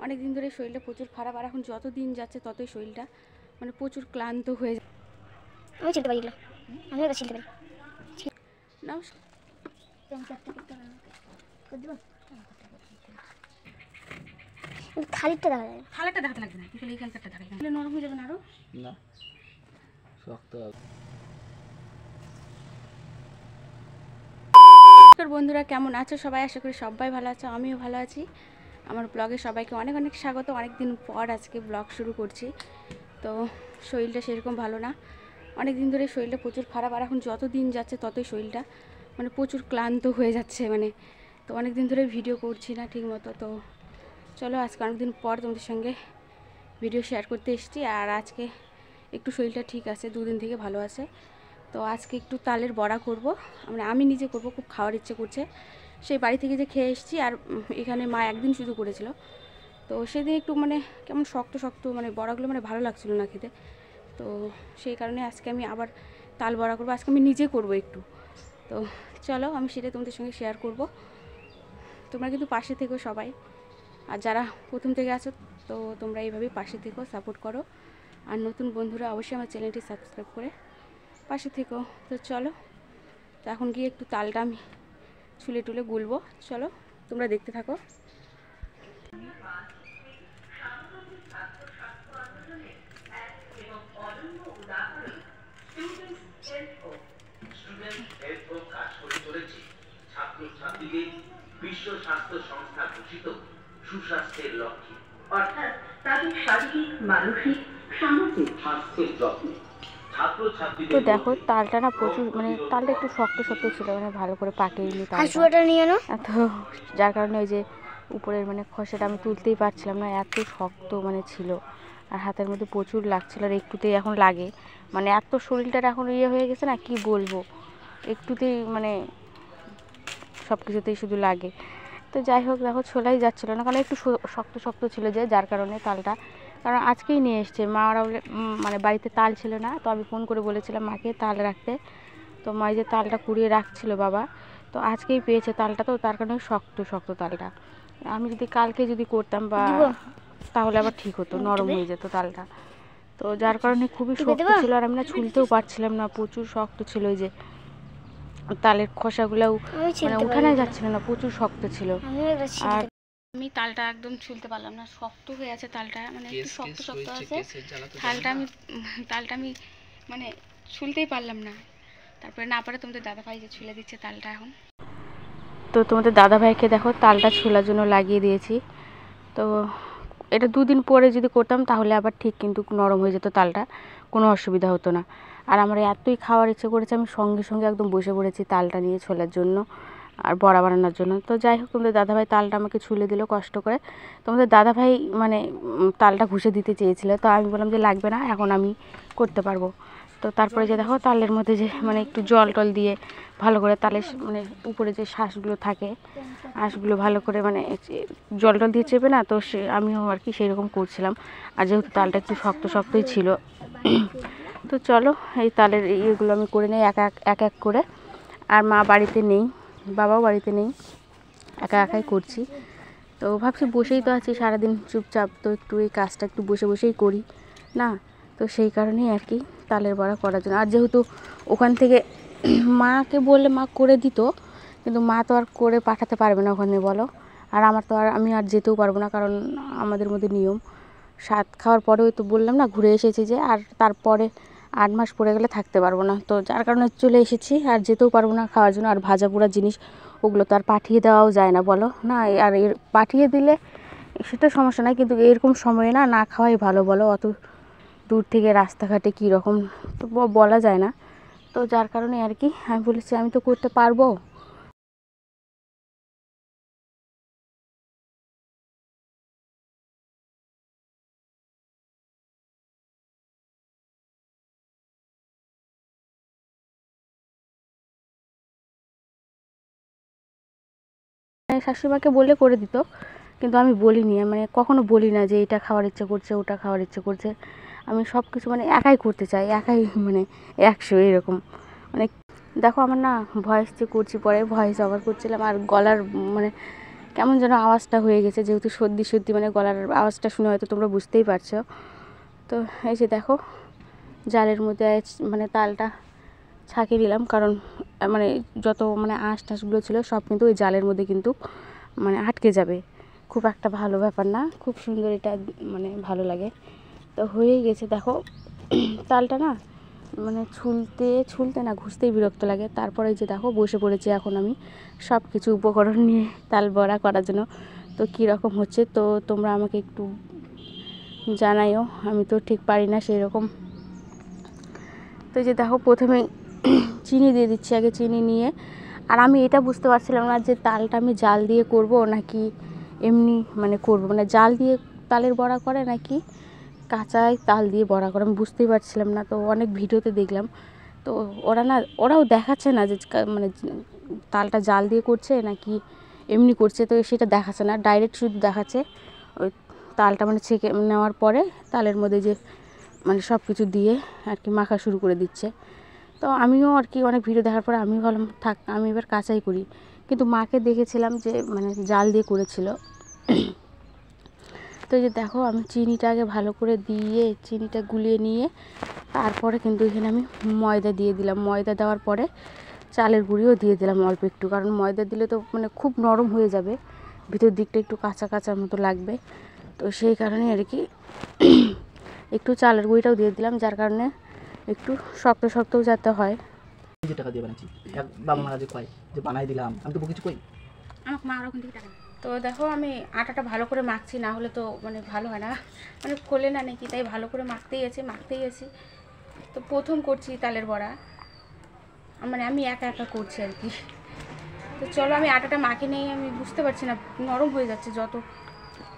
অনেক দিন ধরে শরীরটা প্রচুর খারাপ, আর এখন যত দিন যাচ্ছে ততই শরীরটা মানে প্রচুর ক্লান্ত হয়ে যায়। আমি চিনতে পারি, আমি ওটা চিনতে পারি না খালিদটা দেখা যায়, থালাটা দেখাতে লাগবে না, কিন্তু এইখানকারটা দেখা যায়, নরম হয়ে যাবে না আরো না শক্ত। বন্ধুরা কেমন আছো সবাই? আশা করি সবাই ভালো আছো, আমিও ভালো আছি। আমার ব্লগে সবাইকে অনেক অনেক স্বাগত। অনেক দিন পর আজকে ব্লগ শুরু করছি। তো শরীরটা সেরকম ভালো না, অনেক দিন ধরে শরীরটা প্রচুর খারাপ, আর এখন যত দিন যাচ্ছে ততই শরীরটা মানে প্রচুর ক্লান্ত হয়ে যাচ্ছে তো অনেক দিন ধরে ভিডিও করছি না ঠিক মতো। তো চলো আজকে অনেকদিন পর তোমাদের সঙ্গে ভিডিও শেয়ার করতে এসেছি। আর আজকে একটু শরীরটা ঠিক আছে, দুদিন থেকে ভালো আছে। তো আজকে একটু তালের বড়া করব, আমি নিজে করব, খুব খাওয়ার ইচ্ছে করছে। সেই বাড়ি থেকে যে খেয়ে এসেছি, আর এখানে মা একদিন শুধু করেছিল। তো সেদিন একটু কেমন শক্ত শক্ত বড়াগুলো ভালো লাগছিল না খেতে। তো সেই কারণে আজকে আমি আবার তাল বড়া করবো, আজকে আমি নিজে করব একটু। তো চলো আমি সেটাই তোমাদের সঙ্গে শেয়ার করব। তোমরা কিন্তু পাশে থেকো সবাই, আর যারা প্রথম থেকে আছো তো তোমরা এইভাবেই পাশে থেকো, সাপোর্ট করো। আর নতুন বন্ধুরা অবশ্যই আমার চ্যানেলটি সাবস্ক্রাইব করে পাশে থেকো। তো চলো, তো এখন গিয়ে একটু তালটা আমি ছুলে টুলে গুলবো। চলো তোমরা দেখতে থাকো। বিশ্ব স্বাস্থ্য সংস্থা ঘোষিত সুস্বাস্থ্যের লক্ষ্যে, অর্থাৎ তাদের শারীরিক, মানসিক, সামাজিক স্বাস্থ্যের যত্ন। তো দেখো তালটা না প্রচুর তালটা একটু শক্ত শক্ত ছিল, ভালো করে পাকিয়ে নিই হাসুয়াটা নিয়ে নাও। তো যার কারণে ওই যে উপরের খসাটা আমি তুলতেই পারছিলাম না, এত শক্ত ছিল। আর হাতের মধ্যে প্রচুর লাগছিল, আর একটুতেই এখন লাগে, এত শরীরটার এখন ইয়ে হয়ে গেছে না, কি বলবো, একটুতেই সব কিছুতেই শুধু লাগে। তো যাই হোক দেখো ছোলাই যাচ্ছিলো না, কারণ একটু শক্ত শক্ত ছিল যার কারণে তালটা, কারণ আজকেই নিয়ে এসছে মা, ওরা বাড়িতে তাল ছিল না। তো আমি ফোন করে বলেছিলাম মাকে তাল রাখতে, তো মা যে তালটা কুড়িয়ে রাখছিল বাবা, তো আজকেই পেয়েছে তালটা, তো তার কারণে শক্ত শক্ত তালটা। আমি যদি কালকে যদি করতাম বা তাহলে আবার ঠিক হতো, নরম হয়ে যেত তালটা। তো যার কারণে খুবই শক্ত ছিল, আর আমি না ছুলতেও পারছিলাম না, প্রচুর শক্ত ছিল। ওই যে তালের খোসাগুলোও উঠানো যাচ্ছিল না, প্রচুর শক্ত ছিল। আর আমি তালটা একদম ছুলতে পারলাম না, শক্ত হয়ে আছে তালটা, একটু শক্ত শক্ত আছে তালটা আমি ছুলতেই পারলাম না। তারপরে না পারে তোমাদের দাদাভাই যে ছুলে দিচ্ছে তালটা এখন। তো তোমাদের দাদাভাইকে দেখো তালটা ছোলার জন্য লাগিয়ে দিয়েছি। তো এটা দুদিন পরে যদি করতাম তাহলে আবার ঠিক কিন্তু নরম হয়ে যেত তালটা, কোনো অসুবিধা হতো না। আর আমার এতই খাওয়ার ইচ্ছে করেছে, আমি সঙ্গে সঙ্গে একদম বসে পড়েছি তালটা নিয়ে ছোলার জন্য আর বড়া বানানোর জন্য। তো যাই হোক তোমাদের দাদাভাই তালটা আমাকে ছুলে দিল কষ্ট করে। তোমাদের দাদাভাই তালটা ঘুষে দিতে চেয়েছিল, তো আমি বললাম যে লাগবে না, এখন আমি করতে পারবো। তো তারপরে যে দেখো তালের মধ্যে যে একটু জল টল দিয়ে ভালো করে তালের উপরে যে শ্বাসগুলো থাকে, আঁশগুলো ভালো করে জল টল দিয়ে চেপে না, তো আমিও আর কি সেই রকম করছিলাম। আর যেহেতু তালটা একটু শক্ত শক্তই ছিল, তো চলো এই তালের ইয়েগুলো আমি করে নিই এক এক করে। আর মা বাড়িতে নেই, বাবাও বাড়িতে নেই, একা একাই করছি। তো ভাবছি বসেই তো আছি সারাদিন চুপচাপ, তো একটু এই কাজটা একটু বসে বসেই করি না, তো সেই কারণেই আর কি তালের বড়া করার জন্য। আর যেহেতু ওখান থেকে মাকে বললে মা করে দিত, কিন্তু মা তো আর করে পাঠাতে পারবে না ওখানে বলো। আর আমি আর যেতেও পারবো না, কারণ আমাদের মধ্যে নিয়ম 7 খাওয়ার পরেও তো বললাম না ঘুরে এসেছি যে, আর তারপরে 8 মাস পরে গেলে থাকতে পারবো না। তো যার কারণে চলে এসেছি, আর যেতেও পারবো না খাওয়ার জন্য। আর ভাজা পোড়া জিনিস ওগুলো তো আর পাঠিয়ে দেওয়াও যায় না বলো না, আর পাঠিয়ে দিলে সেটা সমস্যা নাই, কিন্তু এরকম সময়ে না খাওয়াই ভালো বলো, অত দূর থেকে রাস্তাঘাটে কীরকম তো বলা যায় না। তো যার কারণে আর কি আমি বলেছি আমি তো করতে পারবো। শাশুড়িমাকে বললে করে দিত, কিন্তু আমি বলিনি, কখনো বলি না যে এটা খাওয়ার ইচ্ছে করছে, ওটা খাওয়ার ইচ্ছে করছে। আমি সব কিছু একাই করতে চাই, একাই 100 এরকম। দেখো আমার না ভয়েস যে করছি, পরে ভয়েস ওভার করছিলাম, আর গলার কেমন যেন আওয়াজটা হয়ে গেছে, যেহেতু সর্দি সর্দি মানে গলার আওয়াজটা শুনে হয়তো তোমরা বুঝতেই পারছো। তো এই যে দেখো জালের মধ্যে মানে তালটা ছাঁকিয়ে দিলাম, কারণ মানে যত মানে আঁশ টাশগুলো ছিল সব কিন্তু ওই জালের মধ্যে কিন্তু মানে আটকে যাবে। খুব একটা ভালো ব্যাপার না, খুব সুন্দর এটা মানে ভালো লাগে। তো হয়েই গেছে দেখো তালটা না মানে ছুলতে না ঘুষতেই বিরক্ত লাগে। তারপরে যে দেখো বসে পড়েছি এখন আমি সব কিছু উপকরণ নিয়ে তাল বড়া করার জন্য। তো কীরকম হচ্ছে তো তোমরা আমাকে একটু জানাইও, আমি তো ঠিক পারি না সেই রকম। তো যে দেখো প্রথমে চিনি দিয়ে দিচ্ছি, আগে চিনি নিয়ে। আর আমি এটা বুঝতে পারছিলাম না যে তালটা আমি জাল দিয়ে করব নাকি এমনি মানে করব, মানে জাল দিয়ে তালের বড়া করে নাকি কাঁচায় তাল দিয়ে বড়া করে, আমি বুঝতেই পারছিলাম না। তো অনেক ভিডিওতে দেখলাম, তো ওরাও দেখাচ্ছে না যে মানে তালটা জাল দিয়ে করছে নাকি এমনি করছে, তো সেটা দেখাচ্ছে না, ডাইরেক্ট শুধু দেখাচ্ছে ওই তালটা মানে ছেঁকে নেওয়ার পরে তালের মধ্যে যে মানে সব কিছু দিয়ে আর কি মাখা শুরু করে দিচ্ছে। তো আমিও আর কি অনেক ভিডিও দেখার পরে আমি ভাবলাম থাক আমি এবার কাঁচাই করি, কিন্তু মাকে দেখেছিলাম যে মানে জাল দিয়ে করেছিল। তো এই যে দেখো আমি চিনিটা আগে ভালো করে দিয়ে চিনিটা গুলিয়ে নিয়ে তারপরে কিন্তু এখানে আমি ময়দা দিয়ে দিলাম। ময়দা দেওয়ার পরে চালের গুঁড়িও দিয়ে দিলাম অল্প একটু, কারণ ময়দা দিলে তো মানে খুব নরম হয়ে যাবে, ভিতর দিকটা একটু কাঁচা কাঁচার মতো লাগবে। তো সেই কারণে আর কি একটু চালের গুঁড়িটাও দিয়ে দিলাম, যার কারণে একটু শক্ত শক্তও যাতে হয়। যে টাকা দিয়ে বানাচ্ছি বাবা মারা যে কয় যে বানাই দিলাম, আমি তো কিছু কই আমাকে মা ওরকম থেকে টাকা। তো দেখো আমি আটাটা ভালো করে মাখছি, না হলে তো মানে ভালো হয় না, মানে খোলে না নাকি, তাই ভালো করে মাখতেই আছি। তো প্রথম করছি তালের বড়া, মানে আমি একা একা করছি আর কি। তো চলো আমি আটাটা মাখে নেই, আমি বুঝতে পারছি না নরম হয়ে যাচ্ছে, যত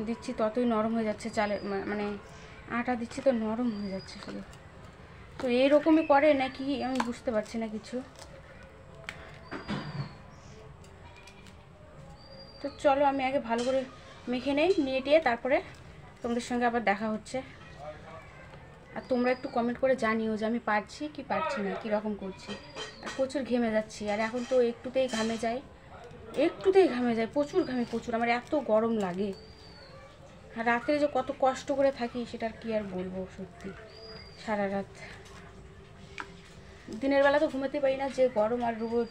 দিচ্ছি ততই নরম হয়ে যাচ্ছে চালের মানে আটা দিচ্ছি তো নরম হয়ে যাচ্ছে শুধু। তো এইরকমই করে নাকি আমি বুঝতে পারছি না কিছু। তো চলো আমি আগে ভালো করে মেখে নেই, নিয়ে টিয়ে তারপরে তোমাদের সঙ্গে আবার দেখা হচ্ছে। আর তোমরা একটু কমেন্ট করে জানিও যে আমি পারছি কি পারছি না, কীরকম করছি। আর প্রচুর ঘেমে যাচ্ছি, আর এখন তো একটুতেই ঘামে যায়, প্রচুর ঘামে প্রচুর, আমার এত গরম লাগে। আর রাত্রে যে কত কষ্ট করে থাকি সেটা আর কি আর বলবো, সত্যি সারা রাত। দিনের বেলা তো ঘুমাতে পারি না, যে গরম আর রোদ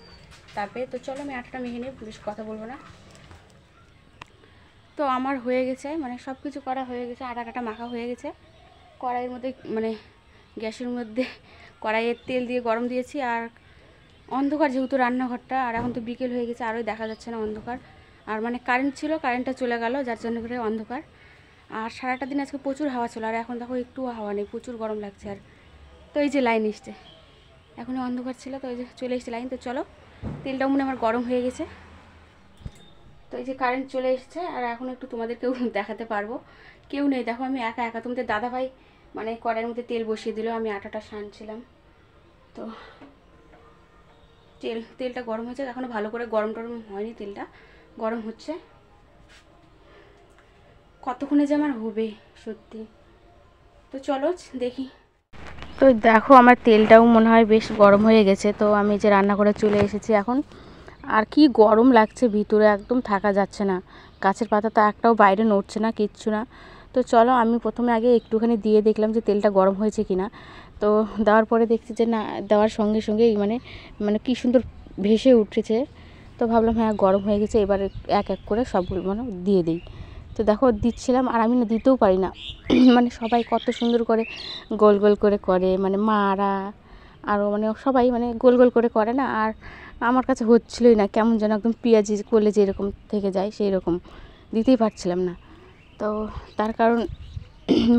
তাপে। তো চলো আমি আটাটা মেখে নিই, বেশ কথা বলবো না। তো আমার হয়ে গেছে, মানে সব কিছু করা হয়ে গেছে, আটা কাটা মাখা হয়ে গেছে। কড়াইয়ের মধ্যে মানে গ্যাসের মধ্যে কড়াইয়ের তেল দিয়ে গরম দিয়েছি। আর অন্ধকার যেহেতু রান্নাঘরটা, আর এখন তো বিকেল হয়ে গেছে, আরও দেখা যাচ্ছে না অন্ধকার। আর মানে কারেন্ট ছিল, কারেন্টটা চলে গেল, যার জন্য করে অন্ধকার। আর সারাটা দিন আজকে প্রচুর হাওয়া ছিল, আর এখন দেখো একটুও হাওয়া নেই, প্রচুর গরম লাগছে। আর তো এই যে লাইন এসছে, এখনই অন্ধকার ছিল, তো এই যে চলে এসছে লাইন। তো চলো তেলটাও মনে আমার গরম হয়ে গেছে। তো এই যে কারেন্ট চলে এসছে, আর এখন একটু তোমাদেরকেও দেখাতে পারবো। কেউ নেই দেখো, আমি একা একা। তোমাদের দাদাভাই মানে কড়াইয়ের মধ্যে তেল বসিয়ে দিল, আমি আটাটা সানছিলাম। তো তেলটা গরম হয়েছে, এখনও ভালো করে গরম টরম হয়নি, তেলটা গরম হচ্ছে। কতক্ষণে যে আমার হবে সত্যি। তো চলো দেখি। তো দেখো আমার তেলটাও মনে হয় বেশ গরম হয়ে গেছে। তো আমি যে রান্না করে চলে এসেছি এখন। আর কি গরম লাগছে ভিতরে, একদম থাকা যাচ্ছে না, গাছের পাতা তো একটাও বাইরে নড়ছে না, কিচ্ছু না। তো চলো আমি প্রথমে আগে একটুখানি দিয়ে দেখলাম যে তেলটা গরম হয়েছে কিনা। তো দেওয়ার পরে দেখছি যে না, দেওয়ার সঙ্গে সঙ্গেই মানে কি সুন্দর ভেসে উঠেছে। তো ভাবলাম হ্যাঁ গরম হয়ে গেছে, এবার এক এক করে সবগুলো মানে দিয়ে দিই। তো দেখো দিচ্ছিলাম, আর আমি না দিতেও পারি না মানে সবাই কত সুন্দর করে গোল গোল করে করে, মানে মারা আরও মানে সবাই মানে গোল গোল করে করে না, আর আমার কাছে হচ্ছিলোই না, কেমন যেন একদম পেঁয়াজি করলে যেরকম থেকে যায় সেই রকম, দিতেই পারছিলাম না। তো তার কারণ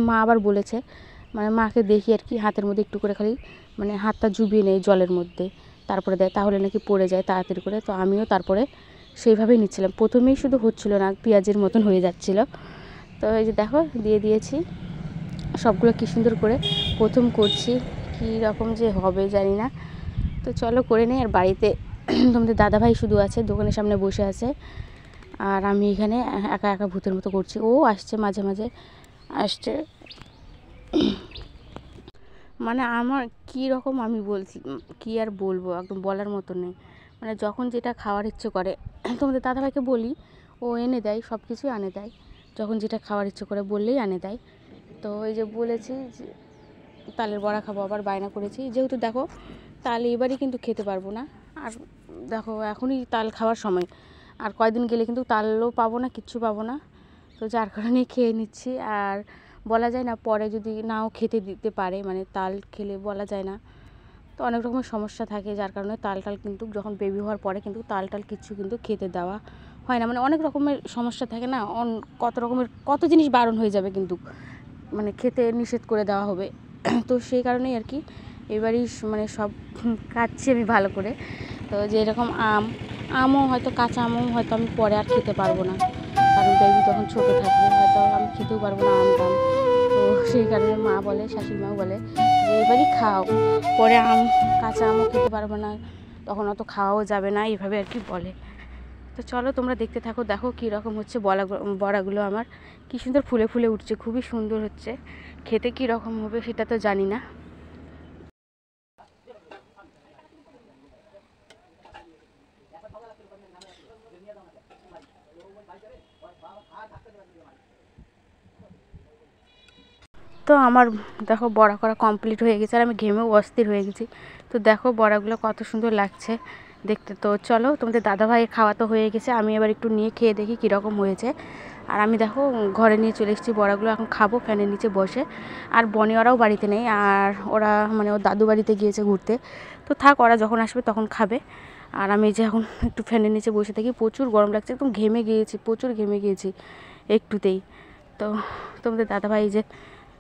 মা আবার বলেছে, মানে মাকে দেখি আর কি হাতের মধ্যে একটু করে খালি মানে হাতটা ডুবিয়ে নেয় জলের মধ্যে, তারপরে দেয়, তাহলে নাকি পড়ে যায় তাড়াতাড়ি করে। তো আমিও তারপরে সেইভাবেই নিচ্ছিলাম, প্রথমেই শুধু হচ্ছিল না, পেঁয়াজের মতন হয়ে যাচ্ছিলো। তো এই যে দেখো দিয়ে দিয়েছি সবগুলো, কী সুন্দর করে প্রথম করছি, কী রকম যে হবে জানি না। তো চলো করে নেই। আর বাড়িতে তোমাদের দাদাভাই শুধু আছে, দোকানের সামনে বসে আছে, আর আমি এখানে একা একা ভূতের মতো করছি। ও আসছে মাঝে মাঝে আসছে, মানে আমার কী রকম আমি বলছি কী আর বলবো, একদম বলার মতো নেই। মানে যখন যেটা খাওয়ার ইচ্ছে করে তোমাদের দাদাভাইকে বলি, ও এনে দেয়, সব কিছুই আনে দেয়, যখন যেটা খাওয়ার ইচ্ছে করে বললেই আনে দেয়। তো এই যে বলেছি যে তালের বড়া খাবো, আবার বায়না করেছি, যেহেতু দেখো তাল এবারই কিন্তু খেতে পারবো না, আর দেখো এখনই তাল খাওয়ার সময়, আর কয়েকদিন গেলে কিন্তু তালও পাবো না, কিচ্ছু পাবো না। তো যার কারণে খেয়ে নিচ্ছি। আর বলা যায় না পরে যদি নাও খেতে দিতে পারে, মানে তাল খেলে বলা যায় না, তো অনেক রকমের সমস্যা থাকে, যার কারণে তাল কিন্তু যখন বেবি হওয়ার পরে কিন্তু তাল কিছু কিন্তু খেতে দেওয়া হয় না, মানে অনেক রকমের সমস্যা থাকে না, কত রকমের কত জিনিস বারণ হয়ে যাবে, কিন্তু মানে খেতে নিষেধ করে দেওয়া হবে। তো সেই কারণেই আর কি এবারই মানে সব খাচ্ছি আমি ভালো করে। তো যেরকম আমও হয়তো, কাঁচা আমও হয়তো আমি পরে আর খেতে পারবো না, কারণ বেবি তখন ছোটো থাকবে, হয়তো আমি খেতেও পারবো না আম টাম। তো সেই কারণে মা বলে, শাশুড়ি মাও বলে যে এবারই খাও, পরে কাঁচা আমও খেতে পারবো না, তখন অত খাওয়াও যাবে না, এইভাবে আর কি বলে। তো চলো তোমরা দেখতে থাকো, দেখো কীরকম হচ্ছে বড়াগুলো আমার কী সুন্দর ফুলে ফুলে উঠছে, খুবই সুন্দর হচ্ছে, খেতে কী রকম হবে সেটা তো জানি না। তো আমার দেখো বড়া করা কমপ্লিট হয়ে গেছে, আর আমি ঘেমেও অস্থির হয়ে গেছি। তো দেখো বড়াগুলো কত সুন্দর লাগছে দেখতে। তো চলো তোমাদের দাদাভাইয়ের খাওয়া তো হয়ে গেছে, আমি এবার একটু নিয়ে খেয়ে দেখি কীরকম হয়েছে। আর আমি দেখো ঘরে নিয়ে চলে এসেছি বড়াগুলো, এখন খাবো ফ্যানের নিচে বসে। আর বনি ওরাও বাড়িতে নেই, আর ওরা মানে ওর দাদু বাড়িতে গিয়েছে ঘুরতে, তো থাক, ওরা যখন আসবে তখন খাবে। আর আমি যে এখন একটু ফ্যানের নিচে বসে থাকি, প্রচুর গরম লাগছে, একদম ঘেমে গিয়েছি, প্রচুর ঘেমে গিয়েছি একটুতেই। তো তোমাদের দাদাভাই যে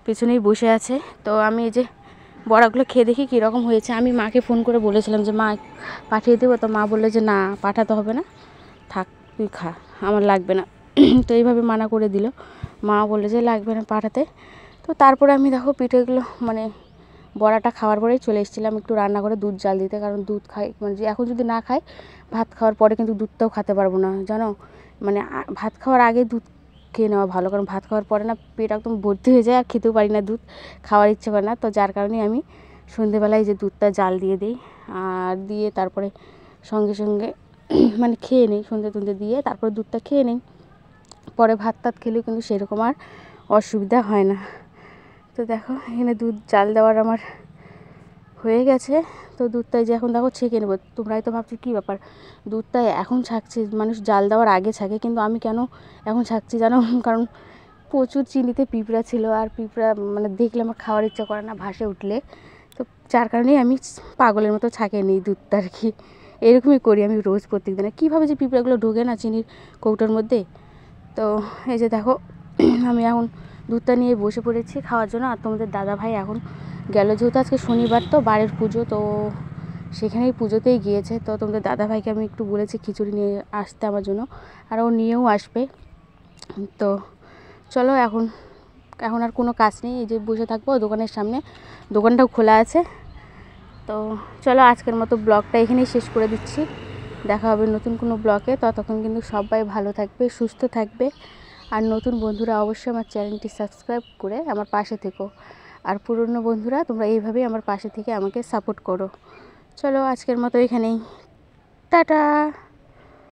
পেছনেই বসে আছে। তো আমি এই যে বড়াগুলো খেয়ে দেখি কীরকম হয়েছে। আমি মাকে ফোন করে বলেছিলাম যে মা পাঠিয়ে দেবো, তো মা বললো যে না পাঠাতে হবে না, থাক তুই খা, আমার লাগবে না। তো এইভাবে মানা করে দিল, মা বললো যে লাগবে না পাঠাতে। তো তারপরে আমি দেখো পিঠেগুলো মানে বড়াটা খাওয়ার পরেই চলে এসেছিলাম একটু রান্না করে দুধ জাল দিতে, কারণ দুধ খাই মানে এখন যদি না খাই ভাত খাওয়ার পরে কিন্তু দুধটাও খেতে পারবো না জানো, মানে ভাত খাওয়ার আগে দুধ খেয়ে নেওয়া ভালো, কারণ ভাত খাওয়ার পরে না পেট একদম ভর্তি হয়ে যায়, আর খেতেও পারি না, দুধ খাওয়ার ইচ্ছে করে না। তো যার কারণে আমি সন্ধেবেলায় যে দুধটা জাল দিয়ে দিই, আর দিয়ে তারপরে সঙ্গে সঙ্গে মানে খেয়ে নিই, সন্ধে দিয়ে তারপরে দুধটা খেয়ে নিই, পরে ভাত টাত খেলেও কিন্তু সেরকম আর অসুবিধা হয় না। তো দেখো এখানে দুধ জাল দেওয়ার আমার হয়ে গেছে। তো দুধটাই যে এখন দেখো ছেঁকে নেবো। তোমরাই তো ভাবছো কী ব্যাপার, দুধটা এখন ছাঁকছে, মানুষ জাল দেওয়ার আগে ছাঁকে, কিন্তু আমি কেন এখন ছাঁকছি জানো, কারণ প্রচুর চিনিতে পিঁপড়া ছিল, আর পিঁপড়া মানে দেখলে আমার খাওয়ার ইচ্ছা করে না ভাসে উঠলে, তো যার কারণেই আমি পাগলের মতো ছাঁকে নিই দুধটা আর কি, এরকমই করি আমি রোজ প্রত্যেক দিনে। কীভাবে যে পিঁপড়াগুলো ঢোকে না চিনির কৌটোর মধ্যে। তো এই যে দেখো আমি এখন দুধটা নিয়ে বসে পড়েছি খাওয়ার জন্য। আর তোমাদের দাদাভাই এখন গেল, যেহেতু আজকে শনিবার তো বাড়ির পুজো, তো সেখানেই পুজোতেই গিয়েছে। তো তোমাদের দাদাভাইকে আমি একটু বলেছি খিচুড়ি নিয়ে আসতে আমার জন্য, আর ও নিয়েও আসবে। তো চলো এখন আর কোনো কাজ নেই, এই যে বসে থাকবো দোকানের সামনে, দোকানটাও খোলা আছে। তো চলো আজকের মতো ব্লগটা এখানেই শেষ করে দিচ্ছি, দেখা হবে নতুন কোনো ব্লগে। ততক্ষণ কিন্তু সবাই ভালো থাকবে, সুস্থ থাকবে, আর নতুন বন্ধুরা অবশ্যই আমার চ্যানেলটি সাবস্ক্রাইব করে আমার পাশে থেকো, আর পুরনো বন্ধুরা তোমরা এইভাবেই আমার পাশে থেকে আমাকে সাপোর্ট করো। চলো আজকের মতো এখানেই, টাটা।